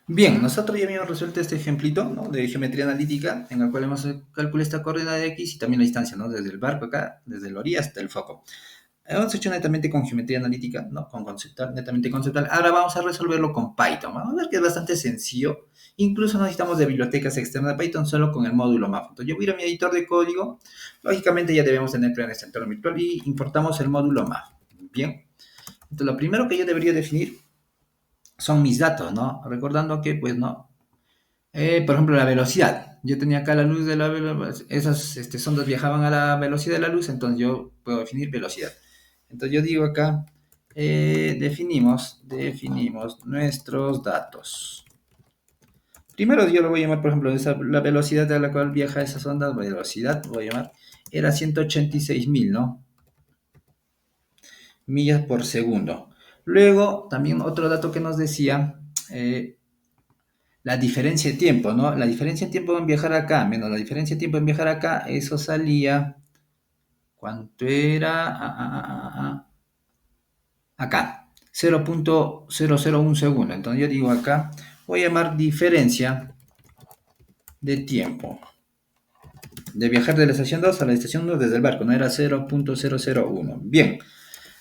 Bien, nosotros ya habíamos resuelto este ejemplito, ¿no?, de geometría analítica, en el cual hemos calculado esta coordenada de X y también la distancia, ¿no?, desde el barco acá, desde la orilla hasta el foco. Hemos hecho netamente con geometría analítica, ¿no?, con conceptual, netamente conceptual. Ahora vamos a resolverlo con Python. Vamos a ver que es bastante sencillo. Incluso no necesitamos de bibliotecas externas de Python, solo con el módulo MAF. Entonces yo voy a ir a mi editor de código. Lógicamente ya debemos tener en este entorno virtual y importamos el módulo MAF. Bien. Entonces lo primero que yo debería definir son mis datos, ¿no? Recordando que, pues, no. Por ejemplo, la velocidad. Yo tenía acá la luz de la velocidad. Esas sondas viajaban a la velocidad de la luz, entonces yo puedo definir velocidad. Entonces yo digo acá, definimos nuestros datos. Primero yo lo voy a llamar, por ejemplo, la velocidad a la cual viaja esa sonda, velocidad, voy a llamar, era 186.000, ¿no?, millas por segundo. Luego, también otro dato que nos decía, la diferencia de tiempo, ¿no? La diferencia de tiempo en viajar acá, menos la diferencia de tiempo en viajar acá, eso salía, ¿cuánto era? Acá, 0.001 segundo. Entonces yo digo acá, voy a llamar diferencia de tiempo de viajar de la estación 2 a la estación 1 desde el barco, no era 0.001. Bien,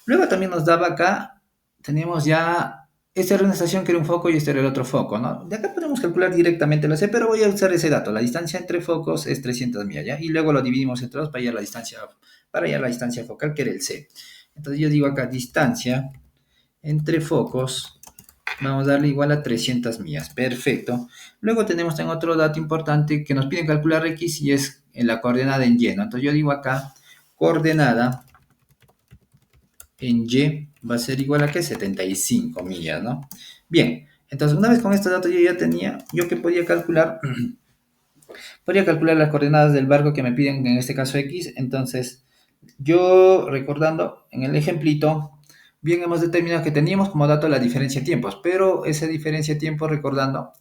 luego también nos daba acá, teníamos ya, esta era una estación que era un foco y este era el otro foco, ¿no? De acá podemos calcular directamente la C, pero voy a usar ese dato. La distancia entre focos es 300 millas, ¿ya? Y luego lo dividimos entre dos para hallar la distancia focal, que era el C. Entonces yo digo acá, distancia entre focos, vamos a darle igual a 300 millas. Perfecto. Luego tenemos también otro dato importante que nos piden calcular X y es en la coordenada en Y, ¿no? Entonces yo digo acá, coordenada en Y va a ser igual a ¿qué? 75 millas, ¿no? Bien, entonces una vez con estos datos yo ya tenía, yo que podía calcular, podría calcular las coordenadas del barco que me piden, en este caso X. Entonces yo, recordando en el ejemplito, bien hemos determinado que teníamos como dato la diferencia de tiempos, pero esa diferencia de tiempo, recordando,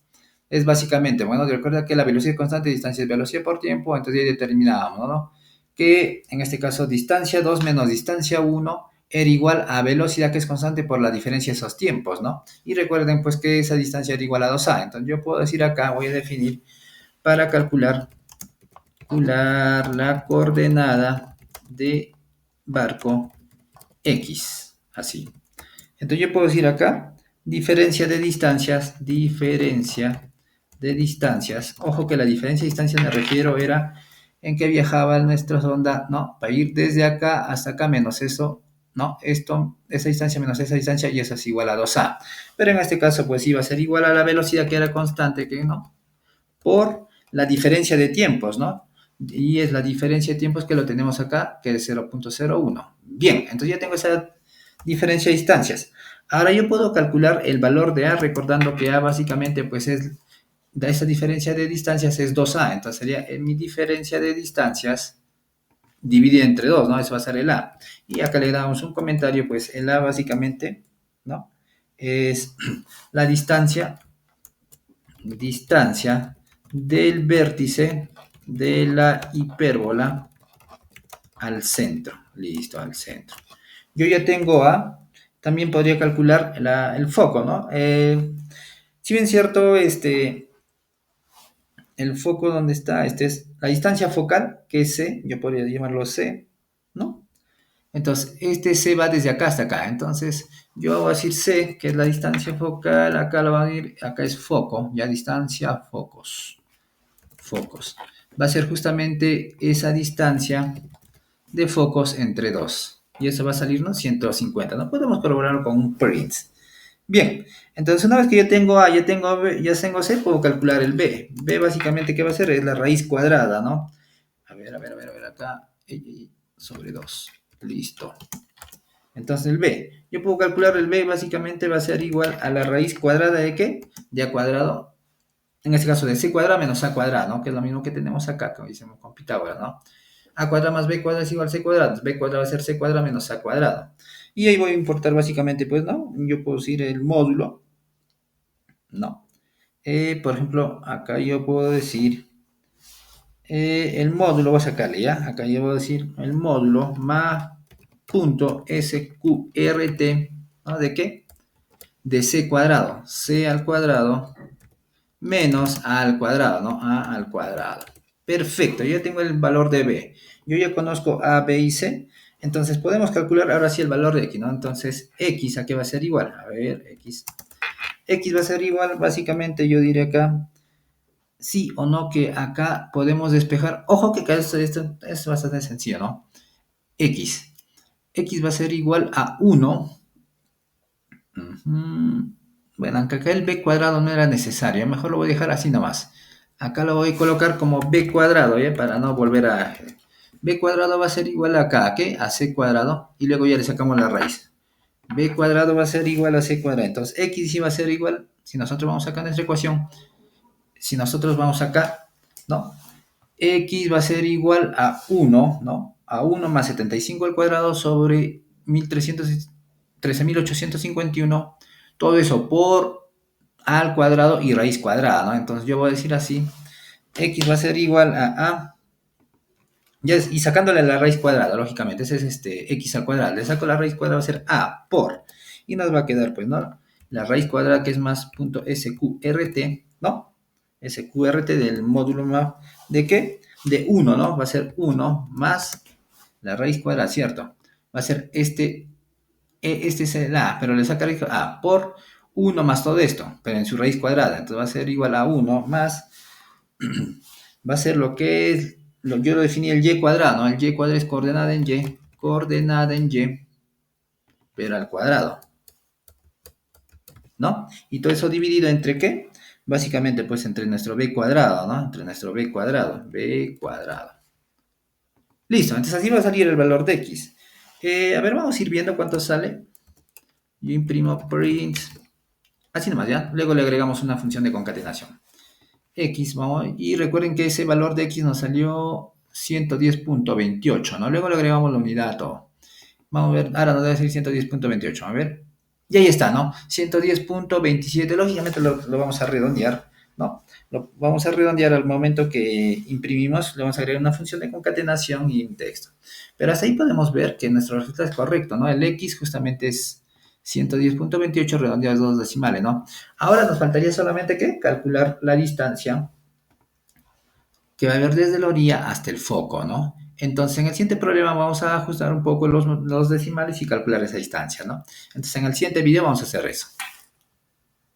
es básicamente, bueno, recuerda que la velocidad constante de distancia es velocidad por tiempo. Entonces ya determinábamos, ¿no?, que en este caso distancia 2 menos distancia 1 era igual a velocidad, que es constante, por la diferencia de esos tiempos, ¿no? Y recuerden pues que esa distancia era igual a 2a. Entonces yo puedo decir acá, voy a definir para calcular la coordenada de barco X, así. Entonces yo puedo decir acá, diferencia de distancias, ojo que la diferencia de distancias me refiero era en que viajaba nuestra sonda, ¿no?, para ir desde acá hasta acá, menos eso, ¿no?, esa distancia menos esa distancia, y eso es igual a 2a. Pero en este caso pues iba a ser igual a la velocidad, que era constante, que no, por la diferencia de tiempos, ¿no? Y es la diferencia de tiempos que lo tenemos acá, que es 0.01. Bien, entonces ya tengo esa diferencia de distancias. Ahora yo puedo calcular el valor de A, recordando que A básicamente pues es, de esa diferencia de distancias es 2A. Entonces sería mi diferencia de distancias dividida entre 2, ¿no? Eso va a ser el A. Y acá le damos un comentario, pues el A básicamente, ¿no?, es la distancia del vértice de la hipérbola al centro. Listo, al centro. Yo ya tengo A. También podría calcular el foco, ¿no? Si bien es cierto, el foco donde está, es la distancia focal, que es C, yo podría llamarlo C, ¿no? Entonces, C va desde acá hasta acá. Entonces, yo voy a decir C, que es la distancia focal, acá lo va a ir, acá es foco, ya distancia, focos. Va a ser justamente esa distancia de focos entre dos. Y eso va a salirnos 150. No podemos corroborarlo con un print. Bien, entonces una vez que yo tengo A, ya tengo B, ya tengo C, puedo calcular el B. B básicamente, ¿qué va a ser? Es la raíz cuadrada, ¿no? A ver, acá. Sobre 2. Listo. Entonces el B. Yo puedo calcular el B, básicamente va a ser igual a la raíz cuadrada de ¿qué? De A cuadrado. En este caso de C cuadrado menos A cuadrado, ¿no? Que es lo mismo que tenemos acá, como decimos con Pitágoras, ¿no? A cuadrado más B cuadrado es igual a C cuadrado. B cuadrado va a ser C cuadrado menos A cuadrado. Y ahí voy a importar básicamente, pues, ¿no? Yo puedo decir el módulo, ¿no? Por ejemplo, acá yo puedo decir el módulo, voy a sacarle, ¿ya? Acá yo voy a decir el módulo más punto SQRT, ¿no? ¿De qué? De C cuadrado. C al cuadrado menos a al cuadrado, ¿no? A al cuadrado. Perfecto, yo ya tengo el valor de b. Yo ya conozco a, b y c. Entonces podemos calcular ahora sí el valor de x, ¿no? Entonces, x, ¿a qué va a ser igual? A ver, x. X va a ser igual, básicamente yo diré acá, sí o no, que acá podemos despejar. Ojo que acá esto es bastante sencillo, ¿no? X. X va a ser igual a 1. Bueno, aunque acá el b cuadrado no era necesario, mejor lo voy a dejar así nomás. Acá lo voy a colocar como b cuadrado, ¿ya? Para no volver a... b cuadrado va a ser igual acá, ¿a qué? A c cuadrado, y luego ya le sacamos la raíz. B cuadrado va a ser igual a c cuadrado. Entonces, x sí va a ser igual, si nosotros vamos acá en nuestra ecuación, si nosotros vamos acá, ¿no? X va a ser igual a 1, ¿no? A 1 más 75 al cuadrado sobre 13.851. Todo eso por a al cuadrado y raíz cuadrada, ¿no? Entonces yo voy a decir así, x va a ser igual a, y sacándole la raíz cuadrada, lógicamente, ese es x al cuadrado, le saco la raíz cuadrada, va a ser a por, y nos va a quedar, pues, ¿no? La raíz cuadrada que es más punto sqrt, ¿no? Sqrt del módulo más, ¿de qué? De 1, ¿no? Va a ser 1 más la raíz cuadrada, ¿cierto? Va a ser este es el a, pero le saca a por 1 más todo esto, pero en su raíz cuadrada, entonces va a ser igual a 1 más, va a ser lo que es, yo lo definí el y cuadrado, ¿no? El y cuadrado es coordenada en y, pero al cuadrado, ¿no? Y todo eso dividido entre ¿qué? Básicamente, pues entre nuestro b cuadrado, ¿no? Entre nuestro b cuadrado. Listo, entonces así va a salir el valor de x. A ver, vamos a ir viendo cuánto sale. Yo imprimo print, así nomás, ¿ya? Luego le agregamos una función de concatenación. X, vamos, y recuerden que ese valor de X nos salió 110.28, ¿no? Luego le agregamos la unidad a todo. Vamos a ver, ahora nos debe ser 110.28, a ver. Y ahí está, ¿no? 110.27, lógicamente lo vamos a redondear, ¿no? Lo vamos a redondear al momento que imprimimos, le vamos a agregar una función de concatenación y un texto. Pero hasta ahí podemos ver que nuestro resultado es correcto, ¿no? El X justamente es 110.28 redondeados dos decimales, ¿no? Ahora nos faltaría solamente, ¿qué? Calcular la distancia que va a haber desde la orilla hasta el foco, ¿no? Entonces, en el siguiente problema vamos a ajustar un poco los decimales y calcular esa distancia, ¿no? Entonces, en el siguiente video vamos a hacer eso.